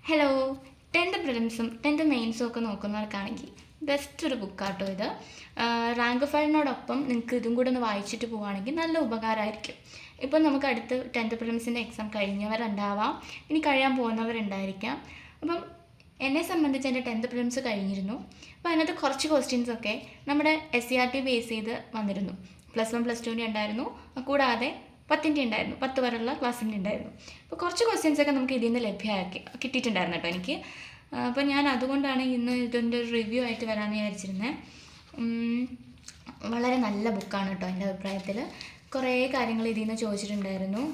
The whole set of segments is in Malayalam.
ഹലോ. 10th പ്രിലിംസും 10th മെയിൻസും ഒക്കെ നോക്കുന്നവർക്കാണെങ്കിൽ ബെസ്റ്റ് ഒരു ബുക്കാട്ടോ ഇത്. റാങ്ക് ഫയലിനോടൊപ്പം നിങ്ങൾക്ക് ഇതും കൂടെ ഒന്ന് വായിച്ചിട്ട് പോവുകയാണെങ്കിൽ നല്ല ഉപകാരമായിരിക്കും. ഇപ്പം നമുക്ക് അടുത്ത് 10th പ്രിലിംസിൻ്റെ എക്സാം കഴിഞ്ഞവരുണ്ടാവാം, ഇനി കഴിയാൻ പോകുന്നവരുണ്ടായിരിക്കാം. അപ്പം എന്നെ സംബന്ധിച്ച് എൻ്റെ 10th പ്രിലിംസ് കഴിഞ്ഞിരുന്നു. അപ്പോൾ അതിനകത്ത് കുറച്ച് ക്വസ്റ്റ്യൻസൊക്കെ നമ്മുടെ SCRT ബേസ് ചെയ്ത് വന്നിരുന്നു. +1 +2 ഉണ്ടായിരുന്നു, കൂടാതെ 10ൻ്റെ ഉണ്ടായിരുന്നു, 10 വരെയുള്ള ക്ലാസ്സിൻ്റെ ഉണ്ടായിരുന്നു. അപ്പോൾ കുറച്ച് ക്വസ്റ്റ്യൻസൊക്കെ നമുക്ക് ഇതിൽ നിന്ന് കിട്ടിയിട്ടുണ്ടായിരുന്നു കേട്ടോ എനിക്ക്. അപ്പോൾ ഞാൻ അതുകൊണ്ടാണ് ഇന്ന് ഇതിൻ്റെ ഒരു റിവ്യൂ ആയിട്ട് വരാമെന്ന് വിചാരിച്ചിരുന്നത്. വളരെ നല്ല ബുക്കാണ് കേട്ടോ എൻ്റെ അഭിപ്രായത്തിൽ. കുറേ കാര്യങ്ങൾ ഇതിൽ നിന്ന് ചോദിച്ചിട്ടുണ്ടായിരുന്നു.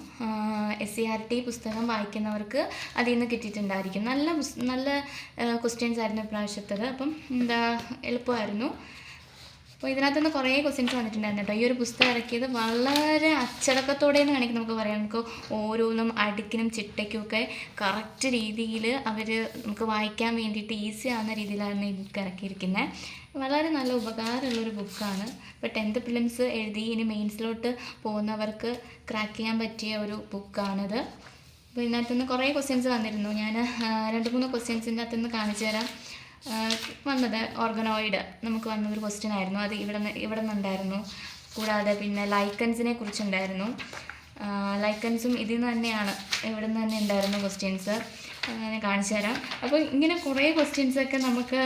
SCRT പുസ്തകം വായിക്കുന്നവർക്ക് അതിൽ നിന്ന് കിട്ടിയിട്ടുണ്ടായിരിക്കും. നല്ല ക്വസ്റ്റ്യൻസ് ആയിരുന്നു ഇപ്രാവശ്യത്തത്. അപ്പം എളുപ്പമായിരുന്നു. അപ്പോൾ ഇതിനകത്തുനിന്ന് കുറേ ക്വസ്റ്റ്യൻസ് വന്നിട്ടുണ്ടായിരുന്നു കേട്ടോ. ഈ ഒരു പുസ്തകം ഇറക്കിയത് വളരെ അച്ചടക്കത്തോടെയെന്ന് വേണമെങ്കിൽ നമുക്ക് പറയാം. നമുക്ക് ഓരോന്നും അടുക്കിനും ചിട്ടയ്ക്കുമൊക്കെ കറക്റ്റ് രീതിയിൽ അവർ നമുക്ക് വായിക്കാൻ വേണ്ടിയിട്ട് ഈസി ആവുന്ന രീതിയിലാണ് ഈ ബുക്ക് ഇറക്കിയിരിക്കുന്നത്. വളരെ നല്ല ഉപകാരമുള്ളൊരു ബുക്കാണ്. ഇപ്പോൾ 10th പ്രിലിംസ് എഴുതി ഇനി മെയിൻസിലോട്ട് പോകുന്നവർക്ക് ക്രാക്ക് ചെയ്യാൻ പറ്റിയ ഒരു ബുക്കാണിത്. അപ്പോൾ ഇതിനകത്തുനിന്ന് കുറേ ക്വസ്റ്റ്യൻസ് വന്നിരുന്നു. ഞാൻ 2-3 ക്വസ്റ്റ്യൻസിൻ്റെ അകത്തുനിന്ന് കാണിച്ചു തരാം. വന്നത് ഓർഗനോയിഡ് നമുക്ക് വന്നൊരു ക്വസ്റ്റ്യൻ ആയിരുന്നു. അത് ഇവിടെ നിന്നുണ്ടായിരുന്നു. കൂടാതെ പിന്നെ ലൈക്കൻസിനെ കുറിച്ചുണ്ടായിരുന്നു. ലൈക്കൻസും ഇതിൽ നിന്ന് തന്നെയാണ്, ഇവിടെ നിന്ന് തന്നെ ഉണ്ടായിരുന്നു ക്വസ്റ്റ്യൻസ്. ഞാൻ കാണിച്ചു തരാം. അപ്പോൾ ഇങ്ങനെ കുറേ ക്വസ്റ്റ്യൻസൊക്കെ നമുക്ക്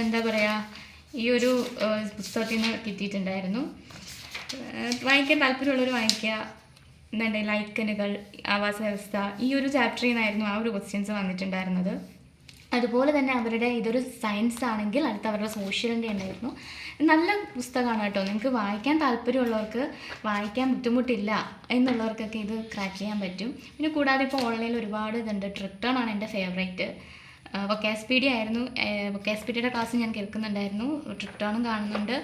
എന്താ പറയുക, ഈ ഒരു പുസ്തകത്തിൽ നിന്ന് കിട്ടിയിട്ടുണ്ടായിരുന്നു. വായിക്കാൻ താല്പര്യമുള്ളവർ വായിക്കുക. എന്താണ് ലൈക്കനുകൾ, ആവാസ വ്യവസ്ഥ, ഈ ഒരു ചാപ്റ്ററിൽ നിന്നായിരുന്നു ആ ഒരു ക്വസ്റ്റ്യൻസ് വന്നിട്ടുണ്ടായിരുന്നത്. അതുപോലെ തന്നെ ഇതൊരു സയൻസ് ആണെങ്കിൽ അടുത്ത അവരുടെ സോഷ്യലിൻ്റെ ഉണ്ടായിരുന്നു. നല്ല പുസ്തകമാണ് കേട്ടോ. നിങ്ങൾക്ക് വായിക്കാൻ താല്പര്യമുള്ളവർക്ക്, വായിക്കാൻ ബുദ്ധിമുട്ടില്ല എന്നുള്ളവർക്കൊക്കെ ഇത് ക്രാക്ക് ചെയ്യാൻ പറ്റും. പിന്നെ കൂടാതെ ഇപ്പോൾ ഓൺലൈനിൽ ഒരുപാട് ഇതുണ്ട്. ട്രിക്ടൺ ആണ് എൻ്റെ ഫേവറേറ്റ്. വൊക്കാസ്പീഡിയ ആയിരുന്നു. വൊക്കാസ്പീഡിയയുടെ ക്ലാസ് ഞാൻ കേൾക്കുന്നുണ്ടായിരുന്നു. ട്രിക്ടണും കാണുന്നുണ്ട്,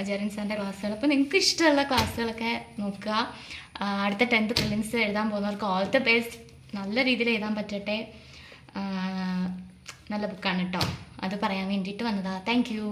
ജെറിൻ സാറിൻ്റെ ക്ലാസ്സുകൾ. അപ്പോൾ നിങ്ങൾക്ക് ഇഷ്ടമുള്ള ക്ലാസ്സുകളൊക്കെ നോക്കുക. അടുത്ത 10th പ്രിലിംസ് എഴുതാൻ പോകുന്നവർക്ക് ഓൾ ദ ബെസ്റ്റ്. നല്ല രീതിയിൽ എഴുതാൻ പറ്റട്ടെ. നല്ല ബുക്കാണ് കേട്ടോ. അത് പറയാൻ വേണ്ടിയിട്ട് വന്നതാണ്. Thank you.